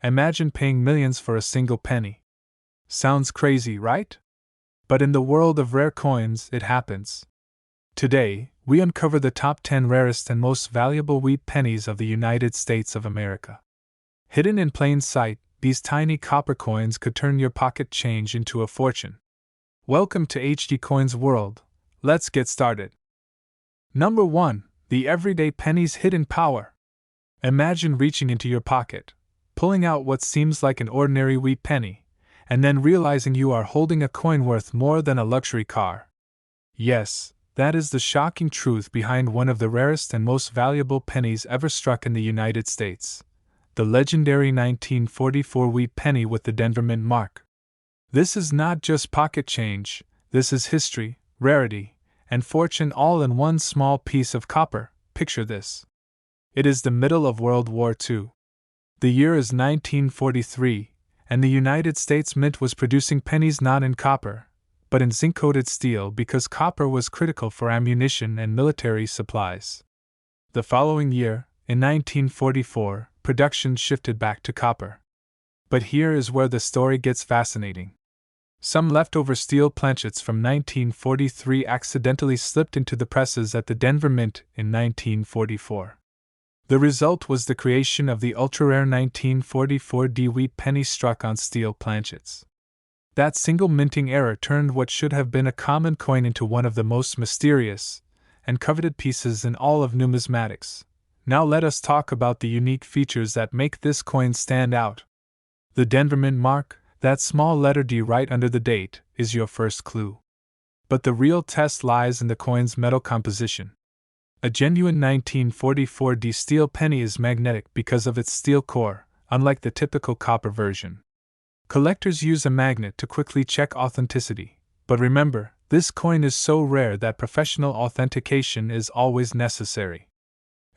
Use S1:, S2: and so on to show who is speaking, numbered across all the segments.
S1: Imagine paying millions for a single penny. Sounds crazy, right? But in the world of rare coins, it happens. Today, we uncover the top 10 rarest and most valuable wheat pennies of the United States of America. Hidden in plain sight, these tiny copper coins could turn your pocket change into a fortune. Welcome to HD Coins World. Let's get started. Number 1. The Everyday Penny's Hidden Power. Imagine reaching into your pocket, pulling out what seems like an ordinary wheat penny, and then realizing you are holding a coin worth more than a luxury car. Yes, that is the shocking truth behind one of the rarest and most valuable pennies ever struck in the United States. The legendary 1944 wheat penny with the Denver Mint mark. This is not just pocket change, this is history, rarity, and fortune all in one small piece of copper. Picture this. It is the middle of World War II. The year is 1943, and the United States Mint was producing pennies not in copper, but in zinc-coated steel because copper was critical for ammunition and military supplies. The following year, in 1944, production shifted back to copper. But here is where the story gets fascinating. Some leftover steel planchets from 1943 accidentally slipped into the presses at the Denver Mint in 1944. The result was the creation of the ultra-rare 1944D wheat penny struck on steel planchets. That single minting error turned what should have been a common coin into one of the most mysterious and coveted pieces in all of numismatics. Now let us talk about the unique features that make this coin stand out. The Denver Mint mark, that small letter D right under the date, is your first clue. But the real test lies in the coin's metal composition. A genuine 1944D steel penny is magnetic because of its steel core, unlike the typical copper version. Collectors use a magnet to quickly check authenticity, but remember, this coin is so rare that professional authentication is always necessary.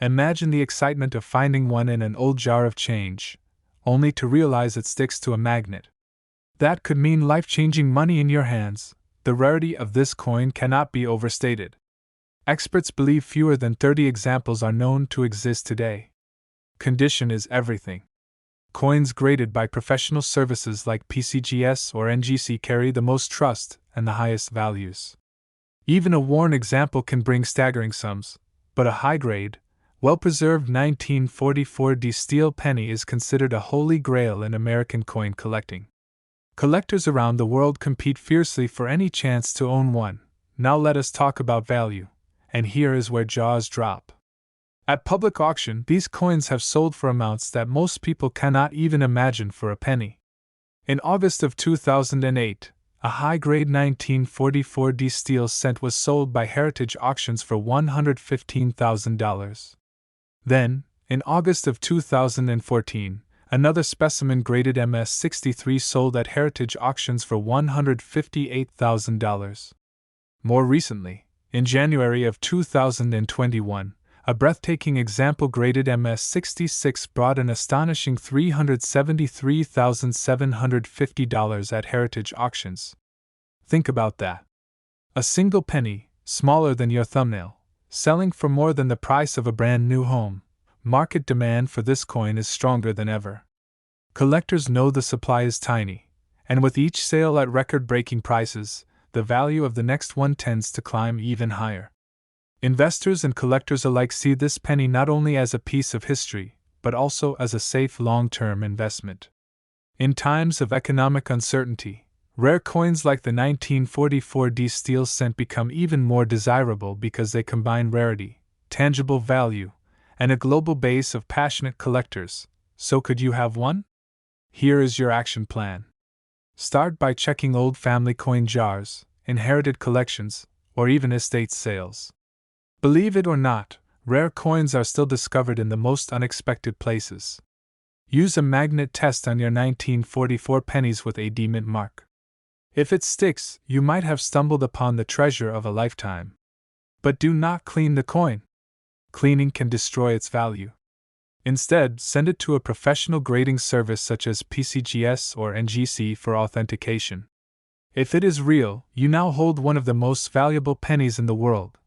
S1: Imagine the excitement of finding one in an old jar of change, only to realize it sticks to a magnet. That could mean life-changing money in your hands. The rarity of this coin cannot be overstated. Experts believe fewer than 30 examples are known to exist today. Condition is everything. Coins graded by professional services like PCGS or NGC carry the most trust and the highest values. Even a worn example can bring staggering sums, but a high-grade, well-preserved 1944D steel penny is considered a holy grail in American coin collecting. Collectors around the world compete fiercely for any chance to own one. Now let us talk about value, and here is where jaws drop. At public auction, these coins have sold for amounts that most people cannot even imagine for a penny. In August of 2008, a high-grade 1944D steel cent was sold by Heritage Auctions for $115,000. Then, in August of 2014, another specimen graded MS-63 sold at Heritage Auctions for $158,000. More recently, in January of 2021, a breathtaking example graded MS-66 brought an astonishing $373,750 at Heritage Auctions. Think about that. A single penny, smaller than your thumbnail, selling for more than the price of a brand new home. Market demand for this coin is stronger than ever. Collectors know the supply is tiny, and with each sale at record-breaking prices, the value of the next one tends to climb even higher. Investors and collectors alike see this penny not only as a piece of history, but also as a safe long-term investment. In times of economic uncertainty, rare coins like the 1944D steel cent become even more desirable because they combine rarity, tangible value, and a global base of passionate collectors. So could you have one? Here is your action plan. Start by checking old family coin jars, inherited collections, or even estate sales. Believe it or not, rare coins are still discovered in the most unexpected places. Use a magnet test on your 1944 pennies with a D Mint mark. If it sticks, you might have stumbled upon the treasure of a lifetime. But do not clean the coin. Cleaning can destroy its value. Instead, send it to a professional grading service such as PCGS or NGC for authentication. If it is real, you now hold one of the most valuable pennies in the world.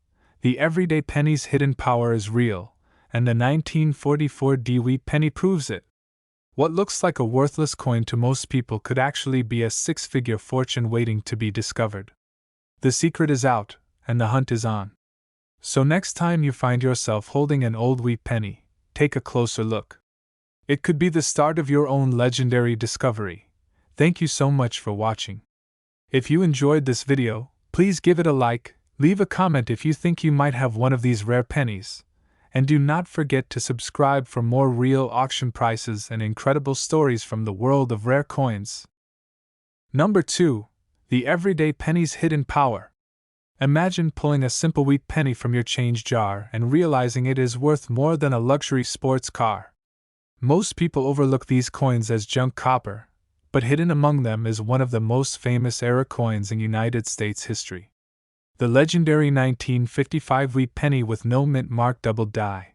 S1: The everyday penny's hidden power is real, and the 1944 Wheat Penny proves it. What looks like a worthless coin to most people could actually be a six-figure fortune waiting to be discovered. The secret is out, and the hunt is on. So next time you find yourself holding an old wheat penny, take a closer look. It could be the start of your own legendary discovery. Thank you so much for watching. If you enjoyed this video, please give it a like, leave a comment if you think you might have one of these rare pennies, and do not forget to subscribe for more real auction prices and incredible stories from the world of rare coins. Number 2. The Everyday Penny's Hidden Power. Imagine pulling a simple wheat penny from your change jar and realizing it is worth more than a luxury sports car. Most people overlook these coins as junk copper, but hidden among them is one of the most famous era coins in United States history. The legendary 1955 wheat penny with no mint mark double die.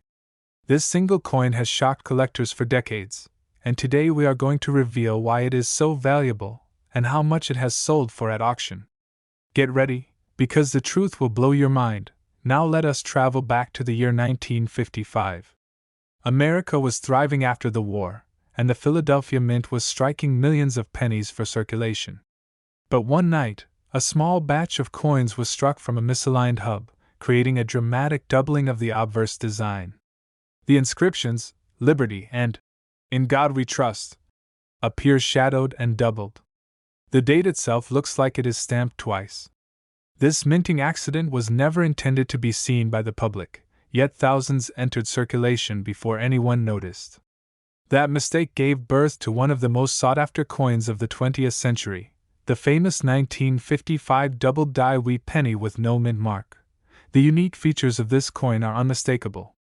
S1: This single coin has shocked collectors for decades, and today we are going to reveal why it is so valuable and how much it has sold for at auction. Get ready, because the truth will blow your mind. Now let us travel back to the year 1955. America was thriving after the war, and the Philadelphia Mint was striking millions of pennies for circulation. But one night, a small batch of coins was struck from a misaligned hub, creating a dramatic doubling of the obverse design. The inscriptions, "Liberty" and "In God We Trust," appear shadowed and doubled. The date itself looks like it is stamped twice. This minting accident was never intended to be seen by the public, yet thousands entered circulation before anyone noticed. That mistake gave birth to one of the most sought-after coins of the 20th century, the famous 1955 double-die wheat penny with no mint mark. The unique features of this coin are unmistakable.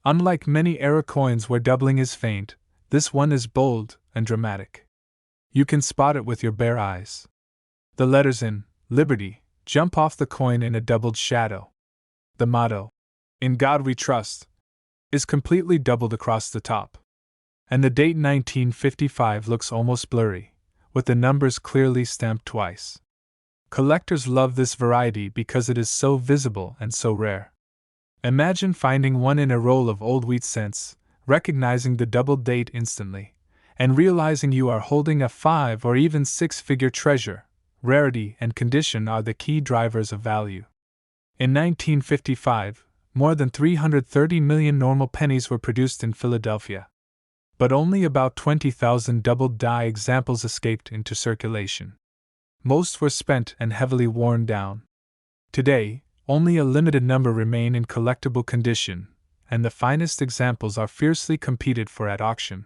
S1: Unlike many era coins where doubling is faint, this one is bold and dramatic. You can spot it with your bare eyes. The letters in "Liberty" jump off the coin in a doubled shadow. The motto, "In God We Trust," is completely doubled across the top. And the date 1955 looks almost blurry, with the numbers clearly stamped twice. Collectors love this variety because it is so visible and so rare. Imagine finding one in a roll of old wheat cents, recognizing the doubled date instantly, and realizing you are holding a 5 or even 6-figure treasure. Rarity and condition are the key drivers of value. In 1955, more than 330 million normal pennies were produced in Philadelphia. But only about 20,000 double-die examples escaped into circulation. Most were spent and heavily worn down. Today, only a limited number remain in collectible condition, and the finest examples are fiercely competed for at auction.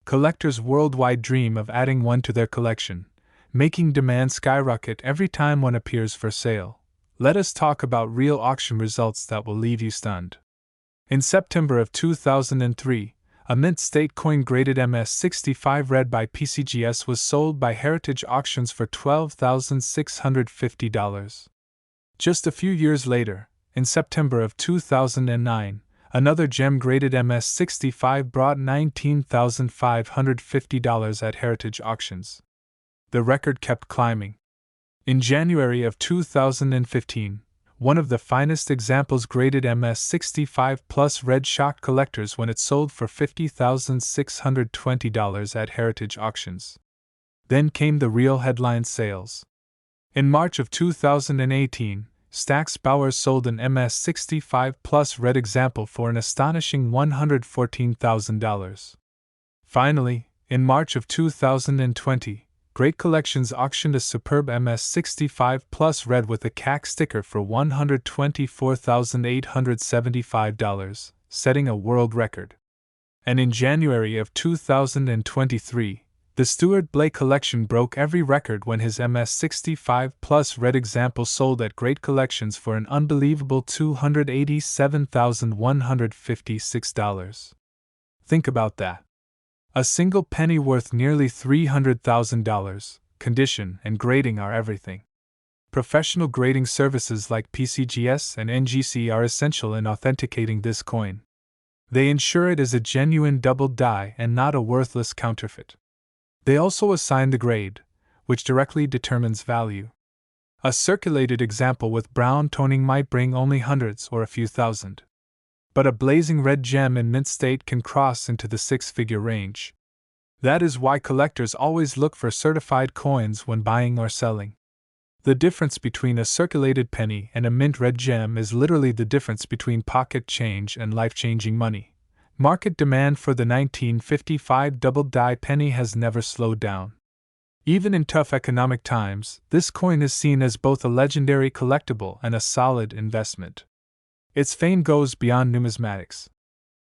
S1: Collectors worldwide dream of adding one to their collection, making demand skyrocket every time one appears for sale. Let us talk about real auction results that will leave you stunned. In September of 2003, a mint state coin graded MS-65 red by PCGS was sold by Heritage Auctions for $12,650. Just a few years later, in September of 2009, another gem graded MS-65 brought $19,550 at Heritage Auctions. The record kept climbing. In January of 2015, one of the finest examples graded MS-65 Plus red shocked collectors when it sold for $50,620 at Heritage Auctions. Then came the real headline sales. In March of 2018, Stack's Bowers sold an MS-65 Plus red example for an astonishing $114,000. Finally, in March of 2020, Great Collections auctioned a superb MS-65 Plus red with a CAC sticker for $124,875, setting a world record. And in January of 2023, the Stuart Blake collection broke every record when his MS-65 Plus red example sold at Great Collections for an unbelievable $287,156. Think about that. A single penny worth nearly $300,000. Condition and grading are everything. Professional grading services like PCGS and NGC are essential in authenticating this coin. They ensure it is a genuine double die and not a worthless counterfeit. They also assign the grade, which directly determines value. A circulated example with brown toning might bring only hundreds or a few thousand. But a blazing red gem in mint state can cross into the six-figure range. That is why collectors always look for certified coins when buying or selling. The difference between a circulated penny and a mint red gem is literally the difference between pocket change and life-changing money. Market demand for the 1955 double-die penny has never slowed down. Even in tough economic times, this coin is seen as both a legendary collectible and a solid investment. Its fame goes beyond numismatics.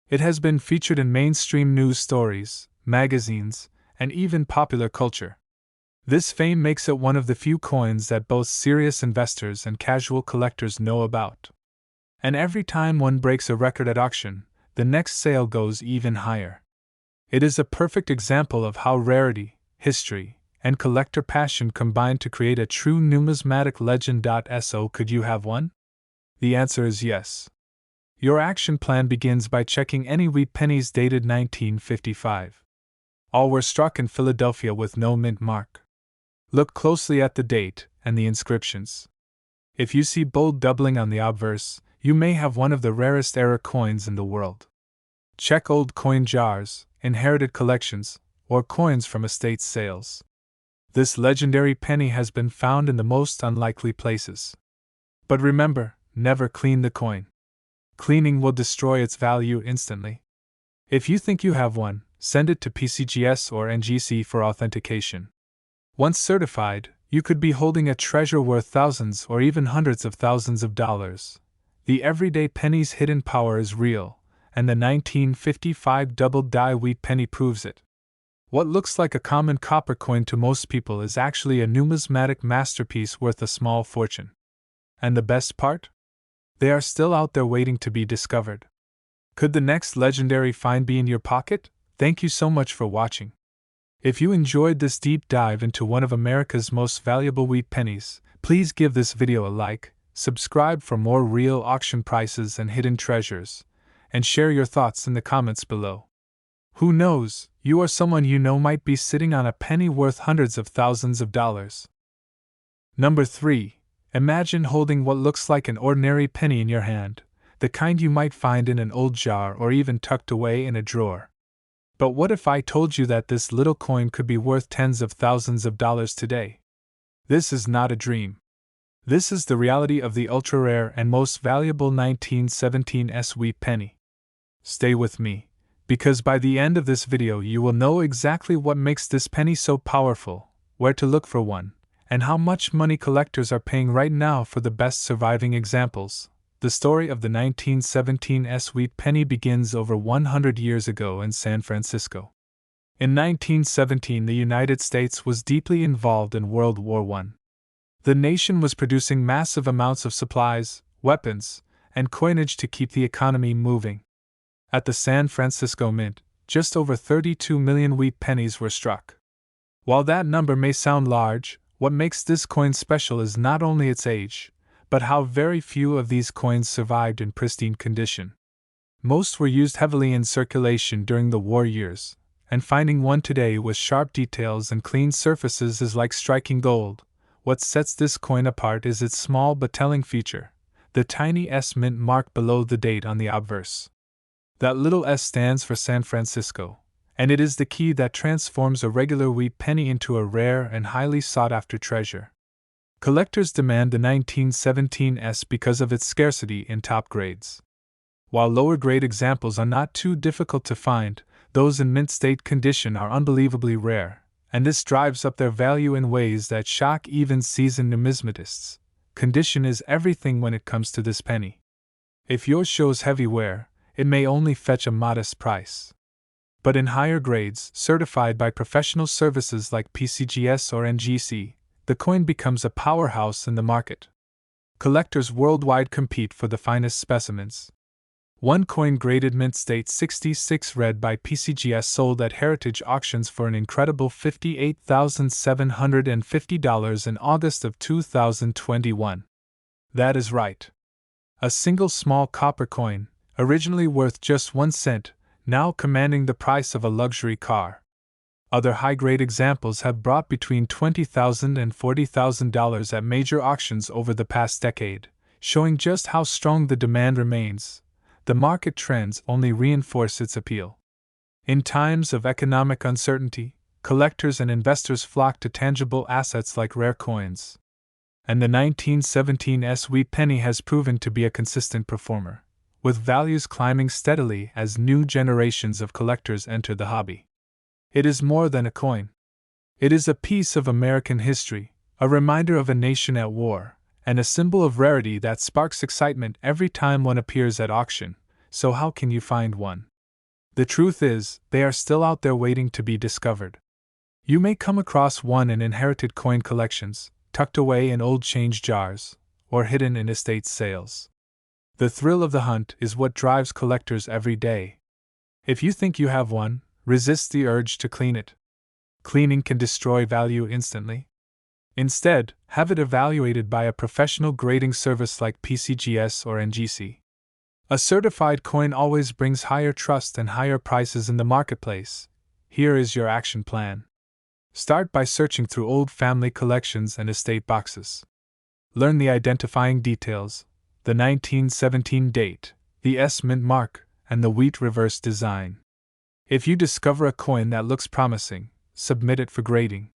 S1: It has been featured in mainstream news stories, magazines, and even popular culture. This fame makes it one of the few coins that both serious investors and casual collectors know about. And every time one breaks a record at auction, the next sale goes even higher. It is a perfect example of how rarity, history, and collector passion combine to create a true numismatic legend. So, could you have one? The answer is yes. Your action plan begins by checking any wheat pennies dated 1955. All were struck in Philadelphia with no mint mark. Look closely at the date and the inscriptions. If you see bold doubling on the obverse, you may have one of the rarest error coins in the world. Check old coin jars, inherited collections, or coins from estate sales. This legendary penny has been found in the most unlikely places. But remember, never clean the coin. Cleaning will destroy its value instantly. If you think you have one, send it to PCGS or NGC for authentication. Once certified, you could be holding a treasure worth thousands or even hundreds of thousands of dollars. The everyday penny's hidden power is real, and the 1955 double-die wheat penny proves it. What looks like a common copper coin to most people is actually a numismatic masterpiece worth a small fortune. And the best part? They are still out there waiting to be discovered. Could the next legendary find be in your pocket? Thank you so much for watching. If you enjoyed this deep dive into one of America's most valuable wheat pennies, please give this video a like, subscribe for more real auction prices and hidden treasures, and share your thoughts in the comments below. Who knows, you or someone you know might be sitting on a penny worth hundreds of thousands of dollars. Number 3. Imagine holding what looks like an ordinary penny in your hand, the kind you might find in an old jar or even tucked away in a drawer. But what if I told you that this little coin could be worth tens of thousands of dollars today? This is not a dream. This is the reality of the ultra-rare and most valuable 1917 wheat penny. Stay with me, because by the end of this video you will know exactly what makes this penny so powerful, where to look for one, and how much money collectors are paying right now for the best surviving examples. The story of the 1917 wheat penny begins over 100 years ago in San Francisco. In 1917, the United States was deeply involved in World War I. The nation was producing massive amounts of supplies, weapons, and coinage to keep the economy moving. At the San Francisco Mint, just over 32 million wheat pennies were struck. While that number may sound large, what makes this coin special is not only its age, but how very few of these coins survived in pristine condition. Most were used heavily in circulation during the war years, and finding one today with sharp details and clean surfaces is like striking gold. What sets this coin apart is its small but telling feature, the tiny S mint mark below the date on the obverse. That little S stands for San Francisco, and it is the key that transforms a regular wheat penny into a rare and highly sought-after treasure. Collectors demand the 1917 because of its scarcity in top grades. While lower-grade examples are not too difficult to find, those in mint state condition are unbelievably rare, and this drives up their value in ways that shock even seasoned numismatists. Condition is everything when it comes to this penny. If yours shows heavy wear, it may only fetch a modest price. But in higher grades, certified by professional services like PCGS or NGC, the coin becomes a powerhouse in the market. Collectors worldwide compete for the finest specimens. One coin graded mint state 66 red by PCGS sold at heritage auctions for an incredible $58,750 in August of 2021. That is right. A single small copper coin, originally worth just 1 cent, now commanding the price of a luxury car. Other high-grade examples have brought between $20,000 and $40,000 at major auctions over the past decade, showing just how strong the demand remains. The market trends only reinforce its appeal. In times of economic uncertainty, collectors and investors flock to tangible assets like rare coins. And the 1917 Wheat Penny has proven to be a consistent performer, with values climbing steadily as new generations of collectors enter the hobby. It is more than a coin. It is a piece of American history, a reminder of a nation at war, and a symbol of rarity that sparks excitement every time one appears at auction. So how can you find one? The truth is, they are still out there waiting to be discovered. You may come across one in inherited coin collections, tucked away in old change jars, or hidden in estate sales. The thrill of the hunt is what drives collectors every day. If you think you have one, resist the urge to clean it. Cleaning can destroy value instantly. Instead, have it evaluated by a professional grading service like PCGS or NGC. A certified coin always brings higher trust and higher prices in the marketplace. Here is your action plan. Start by searching through old family collections and estate boxes. Learn the identifying details, the 1917 date, the S mint mark, and the wheat reverse design. If you discover a coin that looks promising, submit it for grading.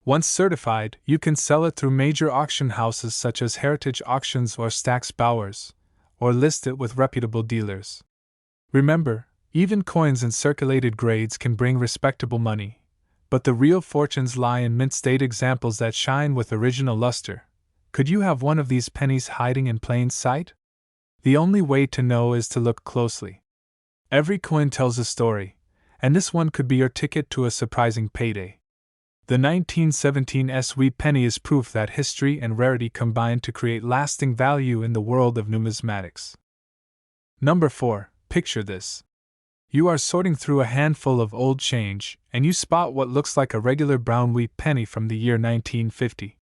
S1: Once certified, you can sell it through major auction houses such as Heritage Auctions or Stack's Bowers, or list it with reputable dealers. Remember, even coins in circulated grades can bring respectable money, but the real fortunes lie in mint state examples that shine with original luster. Could you have one of these pennies hiding in plain sight? The only way to know is to look closely. Every coin tells a story, and this one could be your ticket to a surprising payday. The 1917 Wheat Penny is proof that history and rarity combine to create lasting value in the world of numismatics. Number 4. Picture this. You are sorting through a handful of old change, and you spot what looks like a regular brown wheat penny from the year 1950.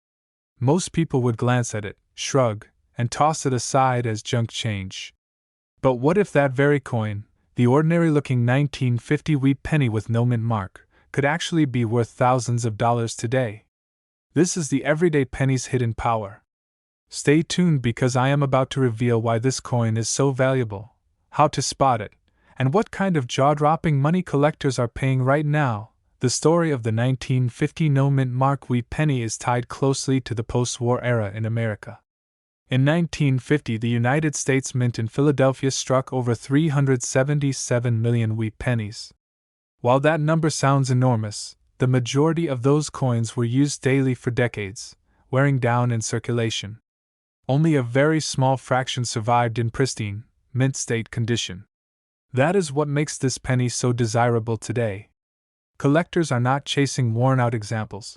S1: Most people would glance at it, shrug, and toss it aside as junk change. But what if that very coin, the ordinary-looking 1950 wheat penny with no mint mark, could actually be worth thousands of dollars today? This is the everyday penny's hidden power. Stay tuned because I am about to reveal why this coin is so valuable, how to spot it, and what kind of jaw-dropping money collectors are paying right now. The story of the 1950 no-mint mark wheat penny is tied closely to the post-war era in America. In 1950, the United States Mint in Philadelphia struck over 377 million wheat pennies. While that number sounds enormous, the majority of those coins were used daily for decades, wearing down in circulation. Only a very small fraction survived in pristine, mint state condition. That is what makes this penny so desirable today. Collectors are not chasing worn-out examples.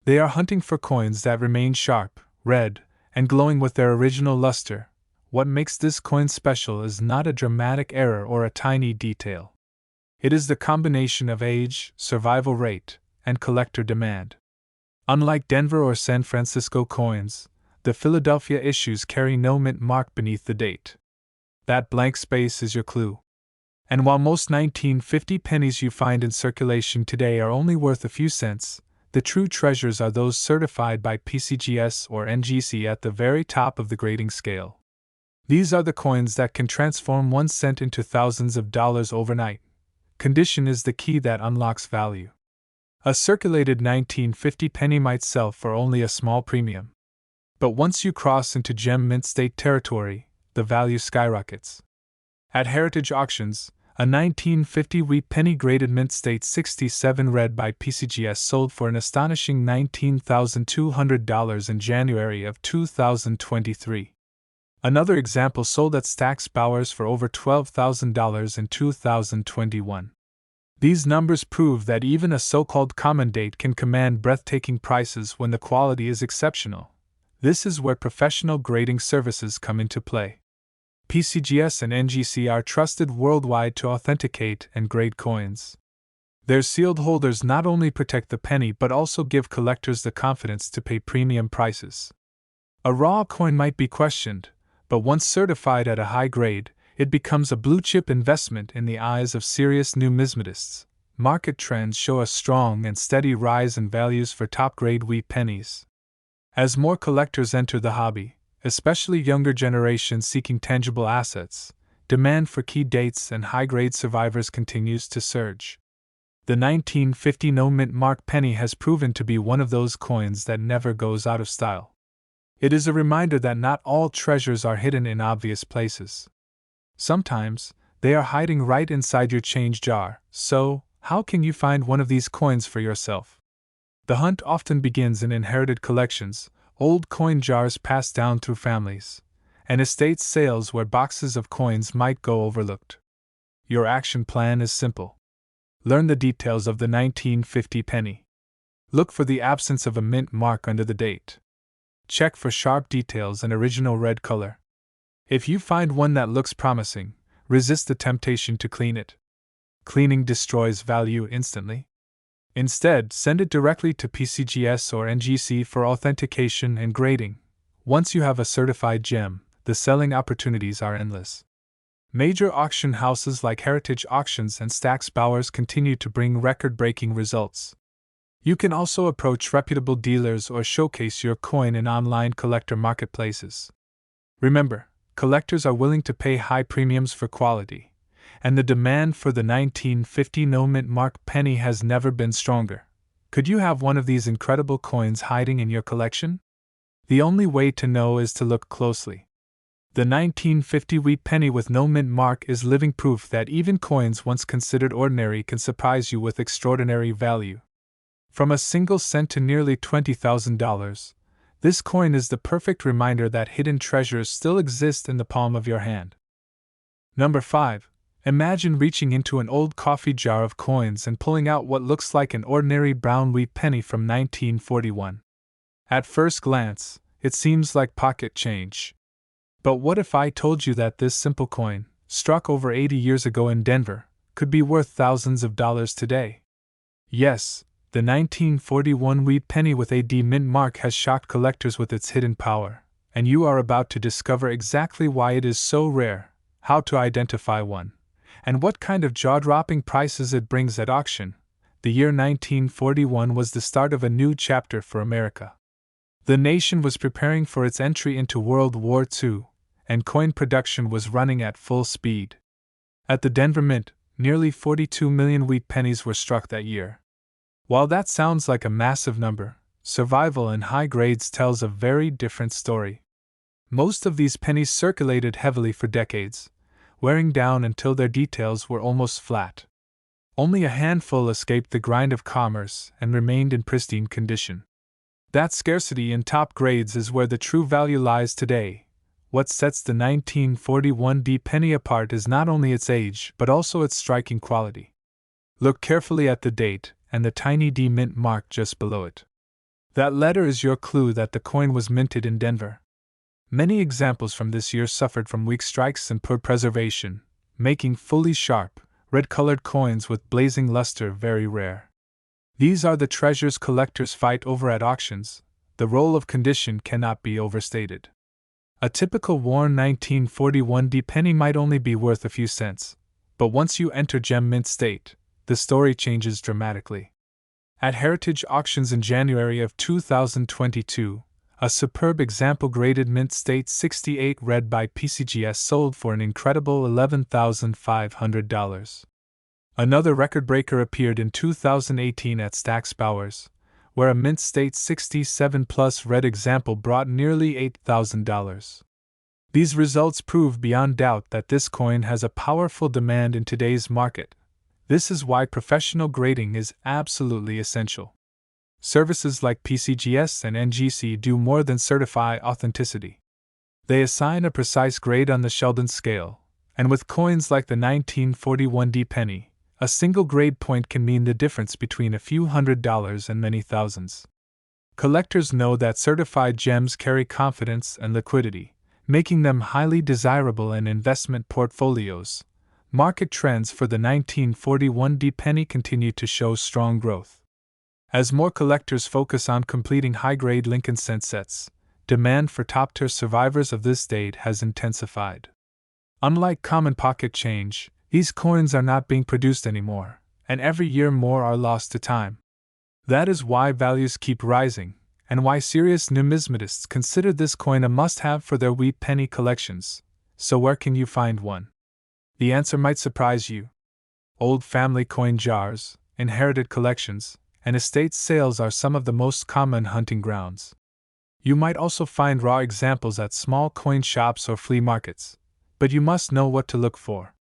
S1: They are hunting for coins that remain sharp, red, and glowing with their original luster. What makes this coin special is not a dramatic error or a tiny detail. It is the combination of age, survival rate, and collector demand. Unlike Denver or San Francisco coins, the Philadelphia issues carry no mint mark beneath the date. That blank space is your clue. And while most 1950 pennies you find in circulation today are only worth a few cents, the true treasures are those certified by PCGS or NGC at the very top of the grading scale. These are the coins that can transform 1 cent into thousands of dollars overnight. Condition is the key that unlocks value. A circulated 1950 penny might sell for only a small premium. But once you cross into gem mint state territory, the value skyrockets. At Heritage Auctions, a 1950 wheat penny graded mint state 67 red by PCGS sold for an astonishing $19,200 in January of 2023. Another example sold at Stack's Bowers for over $12,000 in 2021. These numbers prove that even a so-called common date can command breathtaking prices when the quality is exceptional. This is where professional grading services come into play. PCGS and NGC are trusted worldwide to authenticate and grade coins. Their sealed holders not only protect the penny but also give collectors the confidence to pay premium prices. A raw coin might be questioned, but once certified at a high grade, it becomes a blue-chip investment in the eyes of serious numismatists. Market trends show a strong and steady rise in values for top-grade wheat pennies. As more collectors enter the hobby, especially younger generations seeking tangible assets, demand for key dates and high-grade survivors continues to surge. The 1950 no-mint mark penny has proven to be one of those coins that never goes out of style. It is a reminder that not all treasures are hidden in obvious places. Sometimes, they are hiding right inside your change jar, so how can you find one of these coins for yourself? The hunt often begins in inherited collections, old coin jars passed down through families, and estate sales where boxes of coins might go overlooked. Your action plan is simple. Learn the details of the 1950 penny. Look for the absence of a mint mark under the date. Check for sharp details and original red color. If you find one that looks promising, resist the temptation to clean it. Cleaning destroys value instantly. Instead, send it directly to PCGS or NGC for authentication and grading. Once you have a certified gem, the selling opportunities are endless. Major auction houses like Heritage Auctions and Stack's Bowers continue to bring record-breaking results. You can also approach reputable dealers or showcase your coin in online collector marketplaces. Remember, collectors are willing to pay high premiums for quality, and the demand for the 1950 no-mint mark penny has never been stronger. Could you have one of these incredible coins hiding in your collection? The only way to know is to look closely. The 1950 wheat penny with no mint mark is living proof that even coins once considered ordinary can surprise you with extraordinary value. From a single cent to nearly $20,000, this coin is the perfect reminder that hidden treasures still exist in the palm of your hand. Number 5. Imagine reaching into an old coffee jar of coins and pulling out what looks like an ordinary brown wheat penny from 1941. At first glance, it seems like pocket change. But what if I told you that this simple coin, struck over 80 years ago in Denver, could be worth thousands of dollars today? Yes, the 1941 wheat penny with a D mint mark has shocked collectors with its hidden power, and you are about to discover exactly why it is so rare, how to identify one, and what kind of jaw-dropping prices it brings at auction. The year 1941 was the start of a new chapter for America. The nation was preparing for its entry into World War II, and coin production was running at full speed. At the Denver Mint, nearly 42 million wheat pennies were struck that year. While that sounds like a massive number, survival in high grades tells a very different story. Most of these pennies circulated heavily for decades, wearing down until their details were almost flat. Only a handful escaped the grind of commerce and remained in pristine condition. That scarcity in top grades is where the true value lies today. What sets the 1941 D penny apart is not only its age but also its striking quality. Look carefully at the date and the tiny D mint mark just below it. That letter is your clue that the coin was minted in Denver. Many examples from this year suffered from weak strikes and poor preservation, making fully sharp, red-colored coins with blazing luster very rare. These are the treasures collectors fight over at auctions. The role of condition cannot be overstated. A typical worn 1941 D penny might only be worth a few cents, but once you enter gem mint state, the story changes dramatically. At Heritage Auctions in January of 2022, a superb example graded mint state 68 red by PCGS sold for an incredible $11,500. Another record breaker appeared in 2018 at Stack's Bowers, where a mint state 67 plus red example brought nearly $8,000. These results prove beyond doubt that this coin has a powerful demand in today's market. This is why professional grading is absolutely essential. Services like PCGS and NGC do more than certify authenticity. They assign a precise grade on the Sheldon scale, and with coins like the 1941 D penny, a single grade point can mean the difference between a few $100s and many thousands. Collectors know that certified gems carry confidence and liquidity, making them highly desirable in investment portfolios. Market trends for the 1941 D penny continue to show strong growth. As more collectors focus on completing high-grade Lincoln cent sets, demand for top-tier survivors of this date has intensified. Unlike common pocket change, these coins are not being produced anymore, and every year more are lost to time. That is why values keep rising, and why serious numismatists consider this coin a must-have for their wheat penny collections. So where can you find one? The answer might surprise you. Old family coin jars, inherited collections, and estate sales are some of the most common hunting grounds. You might also find raw examples at small coin shops or flea markets, but you must know what to look for.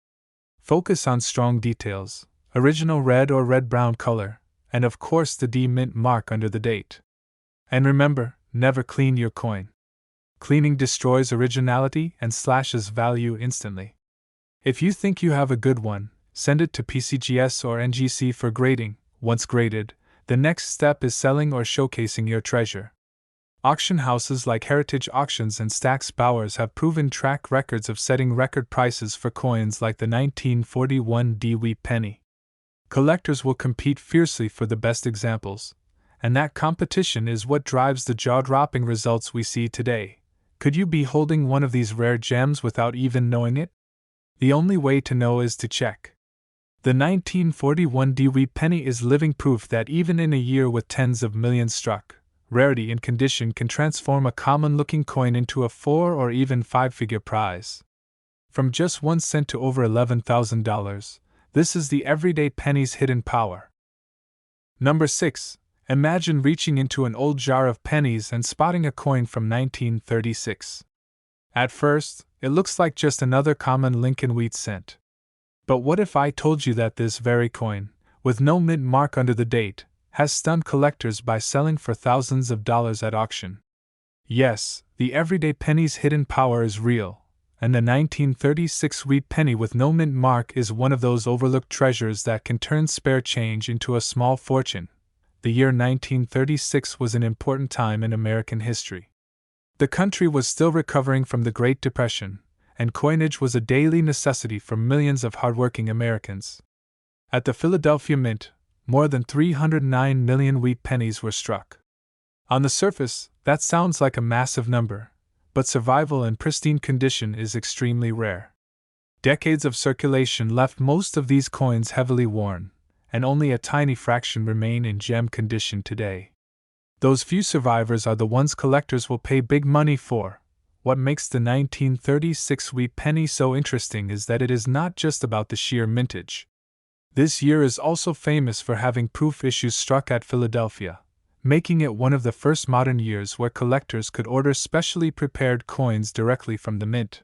S1: Focus on strong details, original red or red-brown color, and of course the D mint mark under the date. And remember, never clean your coin. Cleaning destroys originality and slashes value instantly. If you think you have a good one, send it to PCGS or NGC for grading. Once graded, the next step is selling or showcasing your treasure. Auction houses like Heritage Auctions and Stack's Bowers have proven track records of setting record prices for coins like the 1941 Wheat Penny. Collectors will compete fiercely for the best examples, and that competition is what drives the jaw-dropping results we see today. Could you be holding one of these rare gems without even knowing it? The only way to know is to check. The 1941 Wheat Penny is living proof that even in a year with tens of millions struck, rarity and condition can transform a common-looking coin into a 4 or even 5-figure prize. From just 1 cent to over $11,000, this is the everyday penny's hidden power. Number 6. Imagine reaching into an old jar of pennies and spotting a coin from 1936. At first, it looks like just another common Lincoln wheat cent. But what if I told you that this very coin, with no mint mark under the date, has stunned collectors by selling for thousands of dollars at auction? Yes, the everyday penny's hidden power is real, and the 1936 wheat penny with no mint mark is one of those overlooked treasures that can turn spare change into a small fortune. The year 1936 was an important time in American history. The country was still recovering from the Great Depression, and coinage was a daily necessity for millions of hardworking Americans. At the Philadelphia Mint, more than 309 million wheat pennies were struck. On the surface, that sounds like a massive number, but survival in pristine condition is extremely rare. Decades of circulation left most of these coins heavily worn, and only a tiny fraction remain in gem condition today. Those few survivors are the ones collectors will pay big money for. What makes the 1936 wheat penny so interesting is that it is not just about the sheer mintage. This year is also famous for having proof issues struck at Philadelphia, making it one of the first modern years where collectors could order specially prepared coins directly from the mint.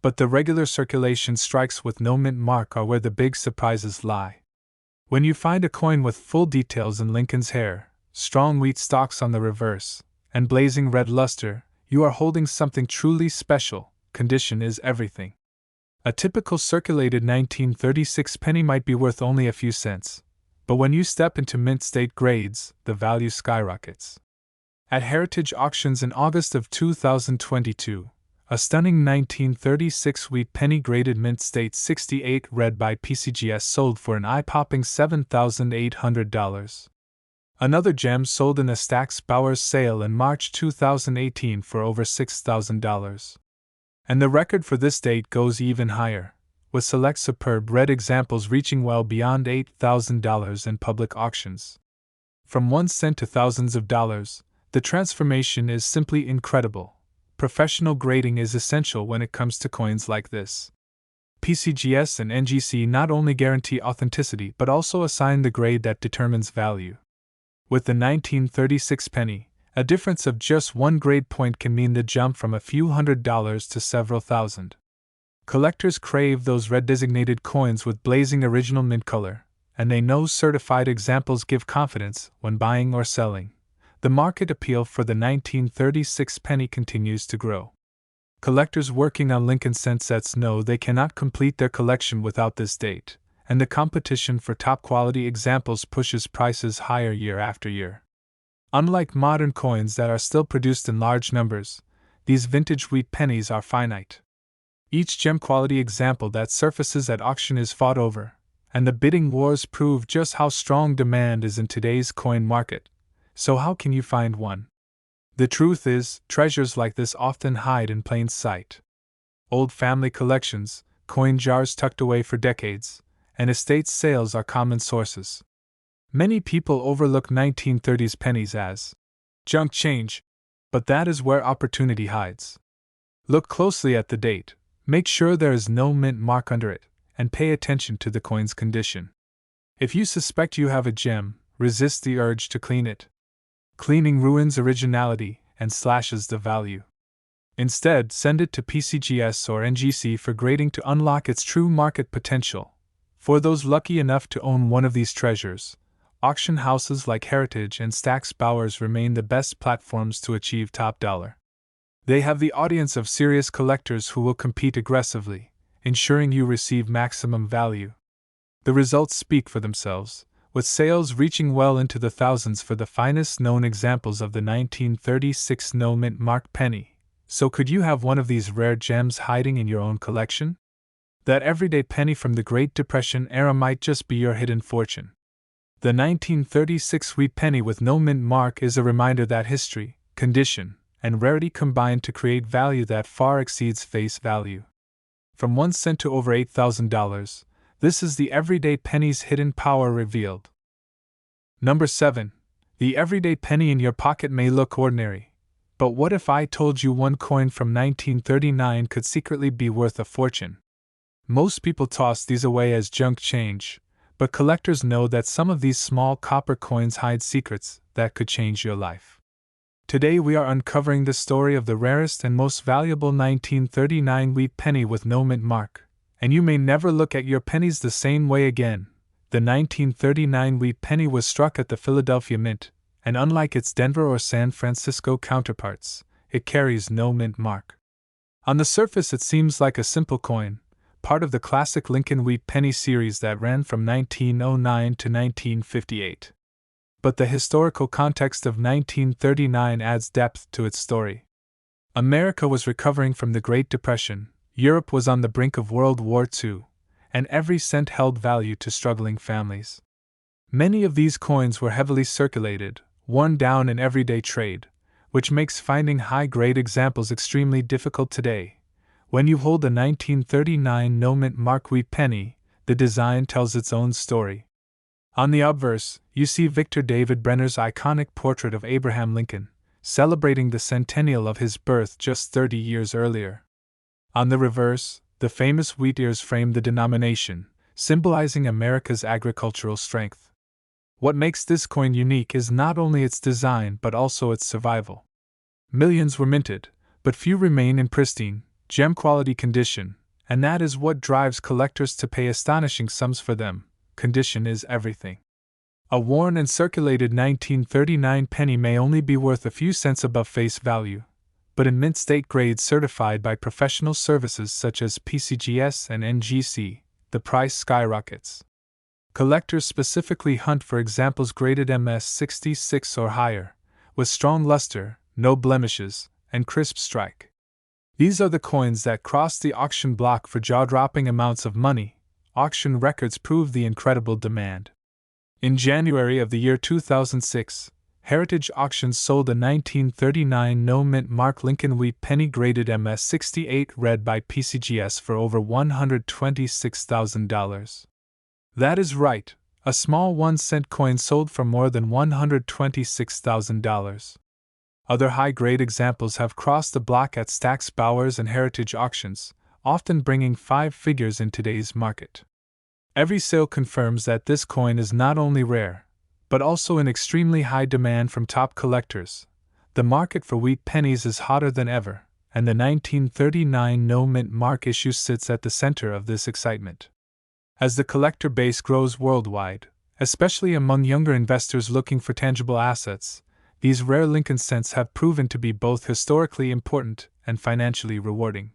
S1: But the regular circulation strikes with no mint mark are where the big surprises lie. When you find a coin with full details in Lincoln's hair, strong wheat stalks on the reverse, and blazing red luster, you are holding something truly special. Condition is everything. A typical circulated 1936 penny might be worth only a few cents, but when you step into mint state grades, the value skyrockets. At Heritage Auctions in August of 2022, a stunning 1936 wheat penny graded mint state 68 red by PCGS sold for an eye-popping $7,800. Another gem sold in a Stack's Bowers sale in March 2018 for over $6,000. And the record for this date goes even higher, with select superb red examples reaching well beyond $8,000 in public auctions. From 1 cent to thousands of dollars, the transformation is simply incredible. Professional grading is essential when it comes to coins like this. PCGS and NGC not only guarantee authenticity but also assign the grade that determines value. With the 1936 penny, a difference of just 1 grade point can mean the jump from a few $100s to several thousand. Collectors crave those red designated coins with blazing original mint color, and they know certified examples give confidence when buying or selling. The market appeal for the 1936 penny continues to grow. Collectors working on Lincoln cent sets know they cannot complete their collection without this date, and the competition for top-quality examples pushes prices higher year after year. Unlike modern coins that are still produced in large numbers, these vintage wheat pennies are finite. Each gem-quality example that surfaces at auction is fought over, and the bidding wars prove just how strong demand is in today's coin market. So how can you find one? The truth is, treasures like this often hide in plain sight. Old family collections, coin jars tucked away for decades, and estate sales are common sources. Many people overlook 1930s pennies as junk change, but that is where opportunity hides. Look closely at the date, make sure there is no mint mark under it, and pay attention to the coin's condition. If you suspect you have a gem, resist the urge to clean it. Cleaning ruins originality and slashes the value. Instead, send it to PCGS or NGC for grading to unlock its true market potential. For those lucky enough to own one of these treasures, auction houses like Heritage and Stack's Bowers remain the best platforms to achieve top dollar. They have the audience of serious collectors who will compete aggressively, ensuring you receive maximum value. The results speak for themselves, with sales reaching well into the thousands for the finest known examples of the 1936 no-mint mark penny. So could you have one of these rare gems hiding in your own collection? That everyday penny from the Great Depression era might just be your hidden fortune. The 1936 Wheat Penny with no mint mark is a reminder that history, condition, and rarity combine to create value that far exceeds face value. From 1 cent to over $8,000, this is the everyday penny's hidden power revealed. Number 7. The everyday penny in your pocket may look ordinary. But what if I told you one coin from 1939 could secretly be worth a fortune? Most people toss these away as junk change, but collectors know that some of these small copper coins hide secrets that could change your life. Today we are uncovering the story of the rarest and most valuable 1939 Wheat Penny with no mint mark, and you may never look at your pennies the same way again. The 1939 Wheat Penny was struck at the Philadelphia Mint, and unlike its Denver or San Francisco counterparts, it carries no mint mark. On the surface it seems like a simple coin, part of the classic Lincoln Wheat Penny series that ran from 1909 to 1958. But the historical context of 1939 adds depth to its story. America was recovering from the Great Depression, Europe was on the brink of World War II, and every cent held value to struggling families. Many of these coins were heavily circulated, worn down in everyday trade, which makes finding high-grade examples extremely difficult today. When you hold a 1939 no-mint mark Wheat Penny, the design tells its own story. On the obverse, you see Victor David Brenner's iconic portrait of Abraham Lincoln, celebrating the centennial of his birth just 30 years earlier. On the reverse, the famous wheat ears frame the denomination, symbolizing America's agricultural strength. What makes this coin unique is not only its design but also its survival. Millions were minted, but few remain in pristine, gem-quality condition, and that is what drives collectors to pay astonishing sums for them. Condition is everything. A worn and circulated 1939 penny may only be worth a few cents above face value, but in mint state grades certified by professional services such as PCGS and NGC, the price skyrockets. Collectors specifically hunt for examples graded MS66 or higher, with strong luster, no blemishes, and crisp strike. These are the coins that cross the auction block for jaw-dropping amounts of money. Auction records prove the incredible demand. In January of the year 2006, Heritage Auctions sold a 1939 no-mint mark Lincoln Wheat Penny graded MS68 read by PCGS for over $126,000. That is right, a small 1-cent coin sold for more than $126,000. Other high-grade examples have crossed the block at Stack's Bowers and Heritage Auctions, often bringing 5 figures in today's market. Every sale confirms that this coin is not only rare, but also in extremely high demand from top collectors. The market for wheat pennies is hotter than ever, and the 1939 no-mint mark issue sits at the center of this excitement. As the collector base grows worldwide, especially among younger investors looking for tangible assets, these rare Lincoln cents have proven to be both historically important and financially rewarding.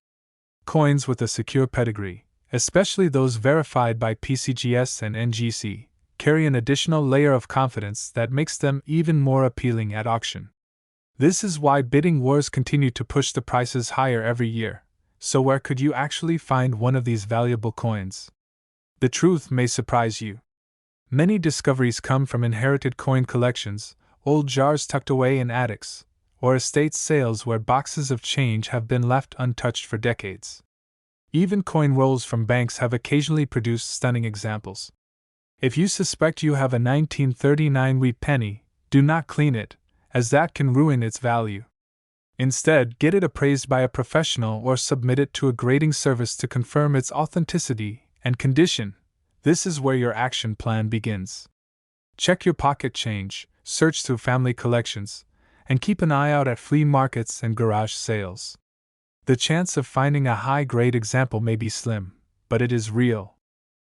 S1: Coins with a secure pedigree, especially those verified by PCGS and NGC, carry an additional layer of confidence that makes them even more appealing at auction. This is why bidding wars continue to push the prices higher every year. So where could you actually find one of these valuable coins? The truth may surprise you. Many discoveries come from inherited coin collections, old jars tucked away in attics, or estate sales where boxes of change have been left untouched for decades. Even coin rolls from banks have occasionally produced stunning examples. If you suspect you have a 1939 wheat penny, do not clean it, as that can ruin its value. Instead, get it appraised by a professional or submit it to a grading service to confirm its authenticity and condition, this is where your action plan begins. Check your pocket change, search through family collections, and keep an eye out at flea markets and garage sales. The chance of finding a high-grade example may be slim, but it is real.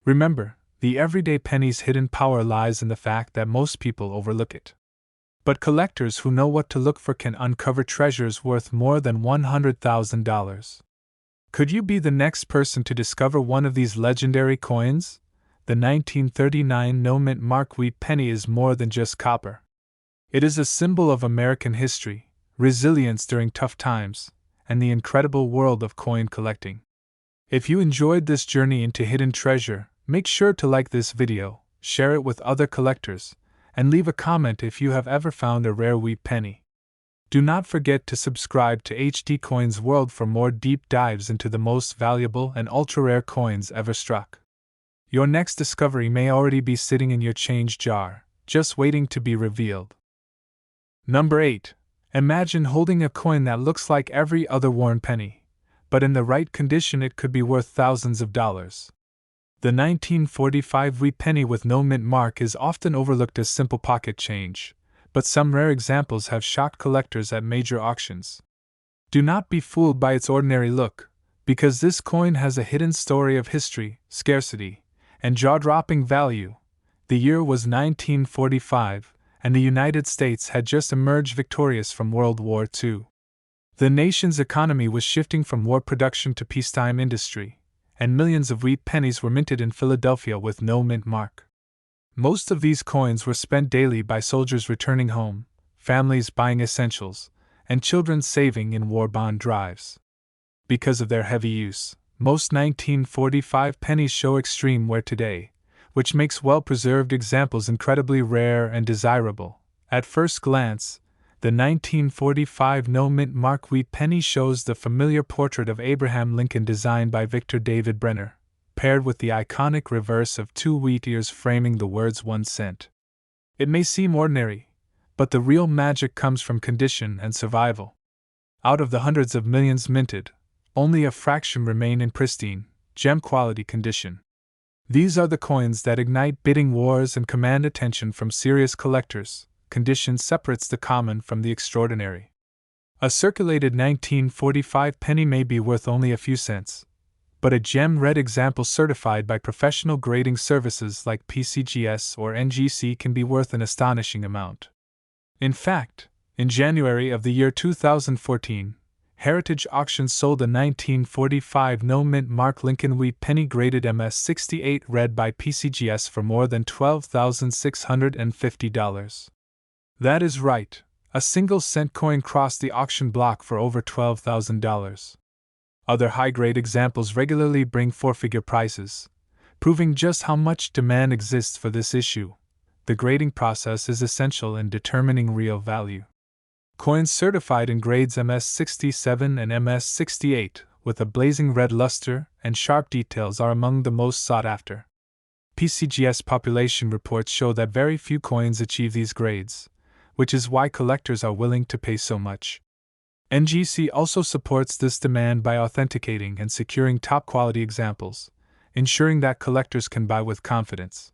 S1: Remember, the everyday penny's hidden power lies in the fact that most people overlook it. But collectors who know what to look for can uncover treasures worth more than $100,000. Could you be the next person to discover one of these legendary coins? The 1939 no-mint mark wheat penny is more than just copper. It is a symbol of American history, resilience during tough times, and the incredible world of coin collecting. If you enjoyed this journey into hidden treasure, make sure to like this video, share it with other collectors, and leave a comment if you have ever found a rare wheat penny. Do not forget to subscribe to HD Coins World for more deep dives into the most valuable and ultra-rare coins ever struck. Your next discovery may already be sitting in your change jar, just waiting to be revealed. Number 8. Imagine holding a coin that looks like every other worn penny, but in the right condition it could be worth thousands of dollars. The 1945 wheat penny with no mint mark is often overlooked as simple pocket change, but some rare examples have shocked collectors at major auctions. Do not be fooled by its ordinary look, because this coin has a hidden story of history, scarcity, and jaw-dropping value. The year was 1945, and the United States had just emerged victorious from World War II. The nation's economy was shifting from war production to peacetime industry, and millions of wheat pennies were minted in Philadelphia with no mint mark. Most of these coins were spent daily by soldiers returning home, families buying essentials, and children saving in war bond drives. Because of their heavy use, most 1945 pennies show extreme wear today, which makes well-preserved examples incredibly rare and desirable. At first glance, the 1945 no-mint mark wheat penny shows the familiar portrait of Abraham Lincoln designed by Victor David Brenner, paired with the iconic reverse of two wheat ears framing the words 1 cent. It may seem ordinary, but the real magic comes from condition and survival. Out of the hundreds of millions minted, only a fraction remain in pristine, gem-quality condition. These are the coins that ignite bidding wars and command attention from serious collectors. Condition separates the common from the extraordinary. A circulated 1945 penny may be worth only a few cents, but a gem-red example certified by professional grading services like PCGS or NGC can be worth an astonishing amount. In fact, in January of the year 2014, Heritage Auctions sold a 1945 no-mint mark Lincoln wheat penny graded MS68 red by PCGS for more than $12,650. That is right, a single cent coin crossed the auction block for over $12,000. Other high-grade examples regularly bring four-figure prices, proving just how much demand exists for this issue. The grading process is essential in determining real value. Coins certified in grades MS67 and MS68, with a blazing red luster and sharp details, are among the most sought after. PCGS population reports show that very few coins achieve these grades, which is why collectors are willing to pay so much. NGC also supports this demand by authenticating and securing top-quality examples, ensuring that collectors can buy with confidence.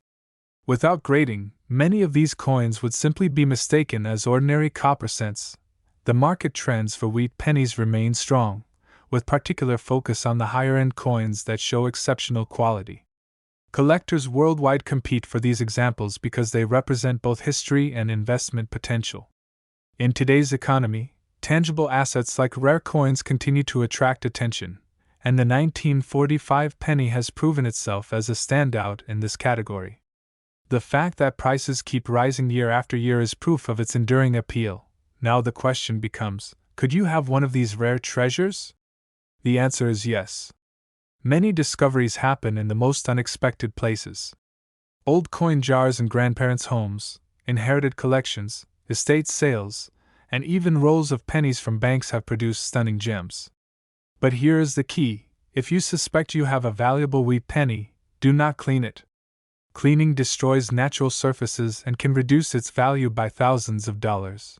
S1: Without grading, many of these coins would simply be mistaken as ordinary copper cents. The market trends for wheat pennies remain strong, with particular focus on the higher-end coins that show exceptional quality. Collectors worldwide compete for these examples because they represent both history and investment potential. In today's economy, tangible assets like rare coins continue to attract attention, and the 1945 penny has proven itself as a standout in this category. The fact that prices keep rising year after year is proof of its enduring appeal. Now the question becomes, could you have one of these rare treasures? The answer is yes. Many discoveries happen in the most unexpected places. Old coin jars in grandparents' homes, inherited collections, estate sales, and even rolls of pennies from banks have produced stunning gems. But here is the key: if you suspect you have a valuable wheat penny, do not clean it. Cleaning destroys natural surfaces and can reduce its value by thousands of dollars.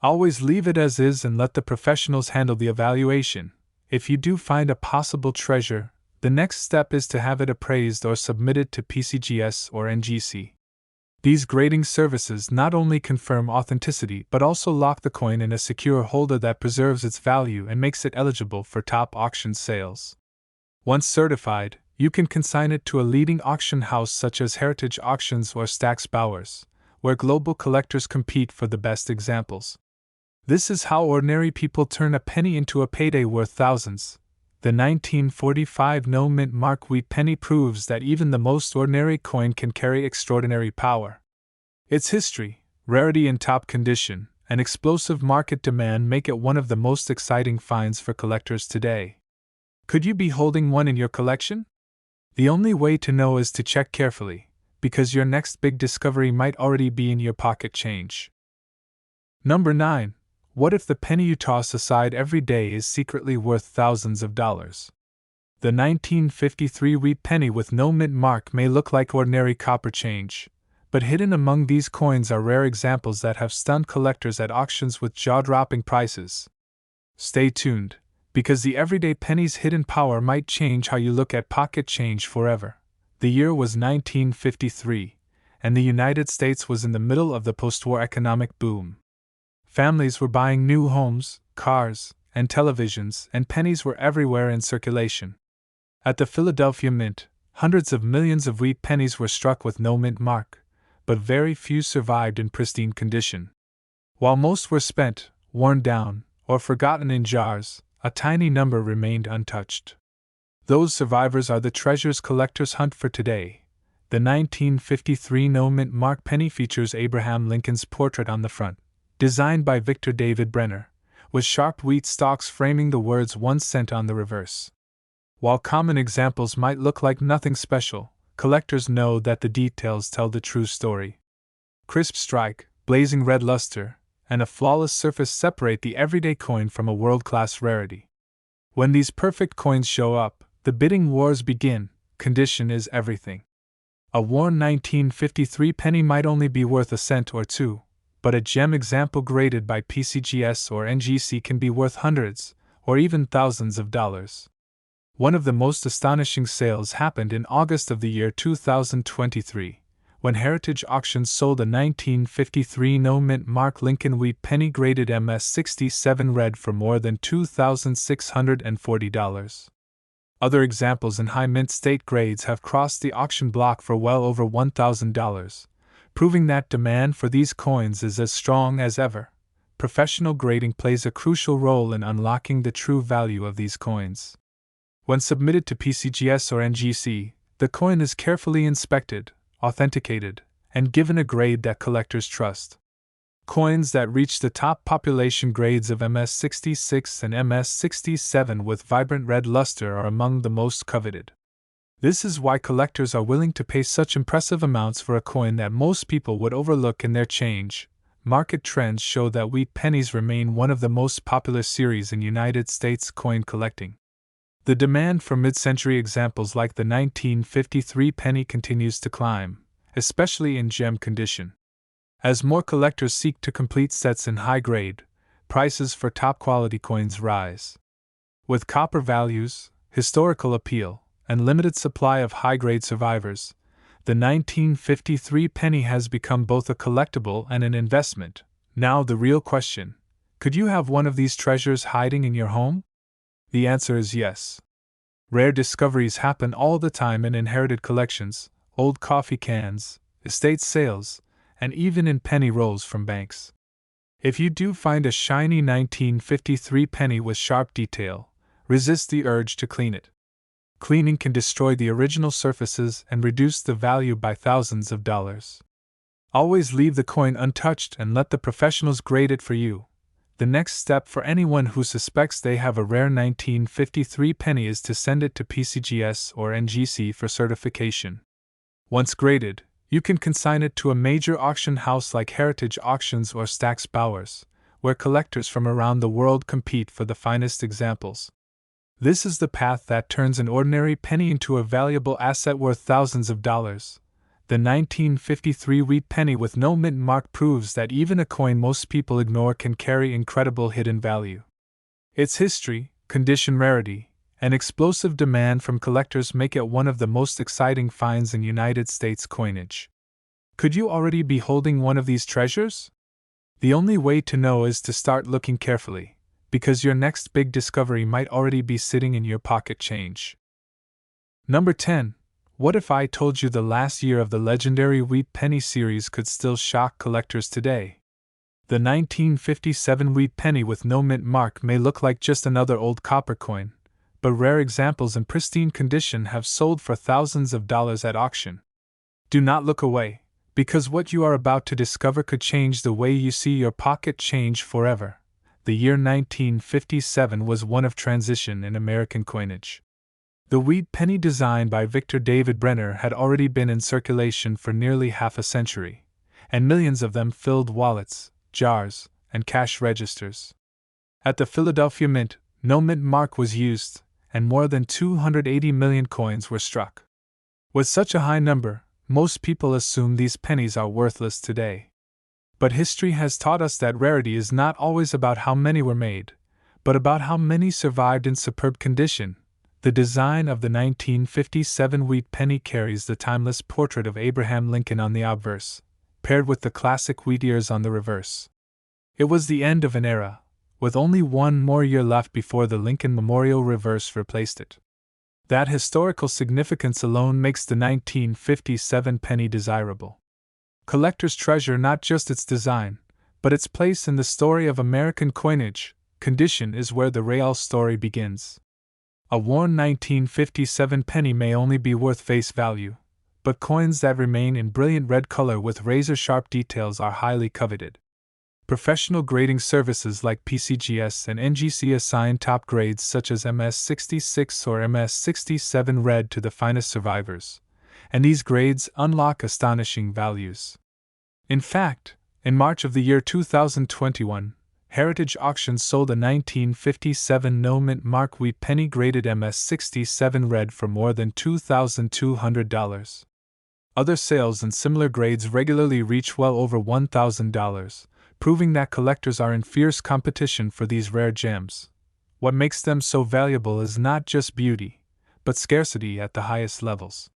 S1: Always leave it as is and let the professionals handle the evaluation. If you do find a possible treasure, The next step is to have it appraised or submitted to PCGS or NGC. These grading services not only confirm authenticity but also lock the coin in a secure holder that preserves its value and makes it eligible for top auction sales. Once certified, you can consign it to a leading auction house such as Heritage Auctions or Stack's Bowers, where global collectors compete for the best examples. This is how ordinary people turn a penny into a payday worth thousands. The 1945 no-mint mark Wheat Penny proves that even the most ordinary coin can carry extraordinary power. Its history, rarity in top condition, and explosive market demand make it one of the most exciting finds for collectors today. Could you be holding one in your collection? The only way to know is to check carefully, because your next big discovery might already be in your pocket change. Number 9. What if the penny you toss aside every day is secretly worth thousands of dollars? The 1953 Wheat Penny with no mint mark may look like ordinary copper change, but hidden among these coins are rare examples that have stunned collectors at auctions with jaw-dropping prices. Stay tuned, because the everyday penny's hidden power might change how you look at pocket change forever. The year was 1953, and the United States was in the middle of the post-war economic boom. Families were buying new homes, cars, and televisions, and pennies were everywhere in circulation. At the Philadelphia Mint, hundreds of millions of wheat pennies were struck with no mint mark, but very few survived in pristine condition. While most were spent, worn down, or forgotten in jars, a tiny number remained untouched. Those survivors are the treasures collectors hunt for today. The 1953 no mint mark penny features Abraham Lincoln's portrait on the front, designed by Victor David Brenner, with sharp wheat stalks framing the words 1 cent on the reverse. While common examples might look like nothing special, collectors know that the details tell the true story. Crisp strike, blazing red luster, and a flawless surface separate the everyday coin from a world-class rarity. When these perfect coins show up, the bidding wars begin. Condition is everything. A worn 1953 penny might only be worth a cent or two, but a gem example graded by PCGS or NGC can be worth hundreds, or even thousands of dollars. One of the most astonishing sales happened in August of the year 2023, when Heritage Auctions sold a 1953 no-mint mark Lincoln Wheat Penny graded MS67 red for more than $2,640. Other examples in high mint state grades have crossed the auction block for well over $1,000. Proving that demand for these coins is as strong as ever. Professional grading plays a crucial role in unlocking the true value of these coins. When submitted to PCGS or NGC, the coin is carefully inspected, authenticated, and given a grade that collectors trust. Coins that reach the top population grades of MS66 and MS67 with vibrant red luster are among the most coveted. This is why collectors are willing to pay such impressive amounts for a coin that most people would overlook in their change. Market trends show that wheat pennies remain one of the most popular series in United States coin collecting. The demand for mid-century examples like the 1953 penny continues to climb, especially in gem condition. As more collectors seek to complete sets in high grade, prices for top-quality coins rise. With copper values, historical appeal, and limited supply of high-grade survivors, the 1953 penny has become both a collectible and an investment. Now the real question: could you have one of these treasures hiding in your home? The answer is yes. Rare discoveries happen all the time in inherited collections, old coffee cans, estate sales, and even in penny rolls from banks. If you do find a shiny 1953 penny with sharp detail, resist the urge to clean it. Cleaning can destroy the original surfaces and reduce the value by thousands of dollars. Always leave the coin untouched and let the professionals grade it for you. The next step for anyone who suspects they have a rare 1953 penny is to send it to PCGS or NGC for certification. Once graded, you can consign it to a major auction house like Heritage Auctions or Stack's Bowers, where collectors from around the world compete for the finest examples. This is the path that turns an ordinary penny into a valuable asset worth thousands of dollars. The 1953 Wheat Penny with no mint mark proves that even a coin most people ignore can carry incredible hidden value. Its history, condition, rarity, and explosive demand from collectors make it one of the most exciting finds in United States coinage. Could you already be holding one of these treasures? The only way to know is to start looking carefully, because your next big discovery might already be sitting in your pocket change. Number 10. What if I told you the last year of the legendary Wheat Penny series could still shock collectors today? The 1957 Wheat Penny with no mint mark may look like just another old copper coin, but rare examples in pristine condition have sold for thousands of dollars at auction. Do not look away, because what you are about to discover could change the way you see your pocket change forever. The year 1957 was one of transition in American coinage. The Wheat Penny designed by Victor David Brenner had already been in circulation for nearly half a century, and millions of them filled wallets, jars, and cash registers. At the Philadelphia Mint, no mint mark was used, and more than 280 million coins were struck. With such a high number, most people assume these pennies are worthless today. But history has taught us that rarity is not always about how many were made, but about how many survived in superb condition. The design of the 1957 Wheat Penny carries the timeless portrait of Abraham Lincoln on the obverse, paired with the classic wheat ears on the reverse. It was the end of an era, with only one more year left before the Lincoln Memorial reverse replaced it. That historical significance alone makes the 1957 penny desirable. Collectors treasure not just its design, but its place in the story of American coinage. Condition is where the real story begins. A worn 1957 penny may only be worth face value, but coins that remain in brilliant red color with razor-sharp details are highly coveted. Professional grading services like PCGS and NGC assign top grades such as MS66 or MS67 red to the finest survivors, and these grades unlock astonishing values. In fact, in March of the year 2021, Heritage Auctions sold a 1957 no mint mark Wheat Penny graded MS67 red for more than $2,200. Other sales in similar grades regularly reach well over $1,000. Proving that collectors are in fierce competition for these rare gems. What makes them so valuable is not just beauty, but scarcity at the highest levels.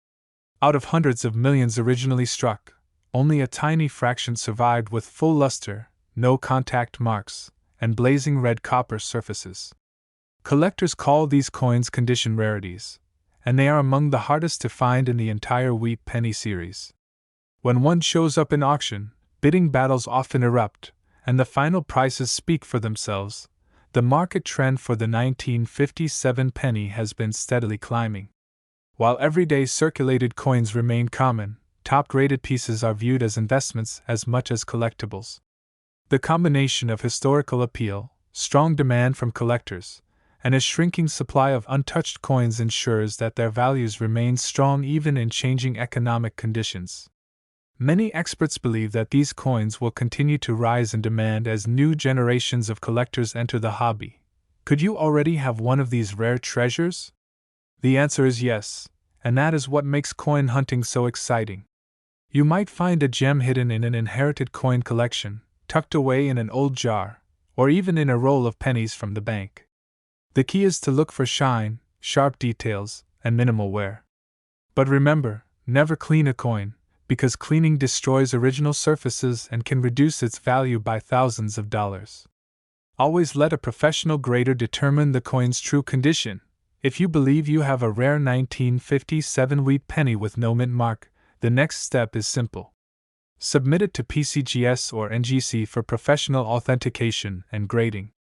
S1: Out of hundreds of millions originally struck, only a tiny fraction survived with full luster, no contact marks, and blazing red copper surfaces. Collectors call these coins condition rarities, and they are among the hardest to find in the entire Wheat Penny series. When one shows up in auction, bidding battles often erupt, and the final prices speak for themselves. The market trend for the 1957 penny has been steadily climbing. While everyday circulated coins remain common, top-graded pieces are viewed as investments as much as collectibles. The combination of historical appeal, strong demand from collectors, and a shrinking supply of untouched coins ensures that their values remain strong even in changing economic conditions. Many experts believe that these coins will continue to rise in demand as new generations of collectors enter the hobby. Could you already have one of these rare treasures? The answer is yes, and that is what makes coin hunting so exciting. You might find a gem hidden in an inherited coin collection, tucked away in an old jar, or even in a roll of pennies from the bank. The key is to look for shine, sharp details, and minimal wear. But remember, never clean a coin, because cleaning destroys original surfaces and can reduce its value by thousands of dollars. Always let a professional grader determine the coin's true condition. If you believe you have a rare 1957 Wheat Penny with no mint mark, the next step is simple. Submit it to PCGS or NGC for professional authentication and grading.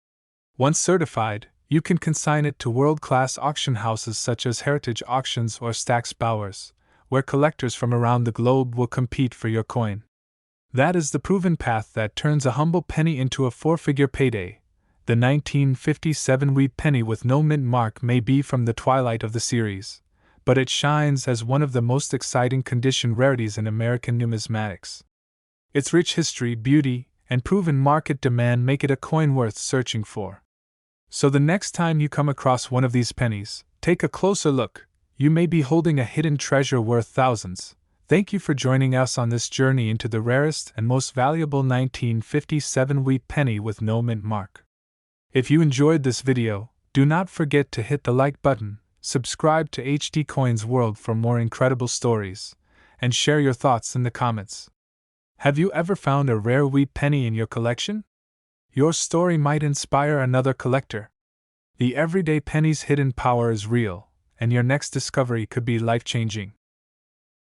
S1: Once certified, you can consign it to world-class auction houses such as Heritage Auctions or Stack's Bowers, where collectors from around the globe will compete for your coin. That is the proven path that turns a humble penny into a four-figure payday. The 1957 Wheat Penny with no mint mark may be from the twilight of the series, but it shines as one of the most exciting condition rarities in American numismatics. Its rich history, beauty, and proven market demand make it a coin worth searching for. So the next time you come across one of these pennies, take a closer look. You may be holding a hidden treasure worth thousands. Thank you for joining us on this journey into the rarest and most valuable 1957 Wheat Penny with no mint mark. If you enjoyed this video, Do not forget to hit the like button, subscribe to HD Coins World for more incredible stories, and share your thoughts in the comments. Have you ever found a rare wheat penny in your collection? Your story might inspire another collector. The everyday penny's hidden power is real, and your next discovery could be life-changing.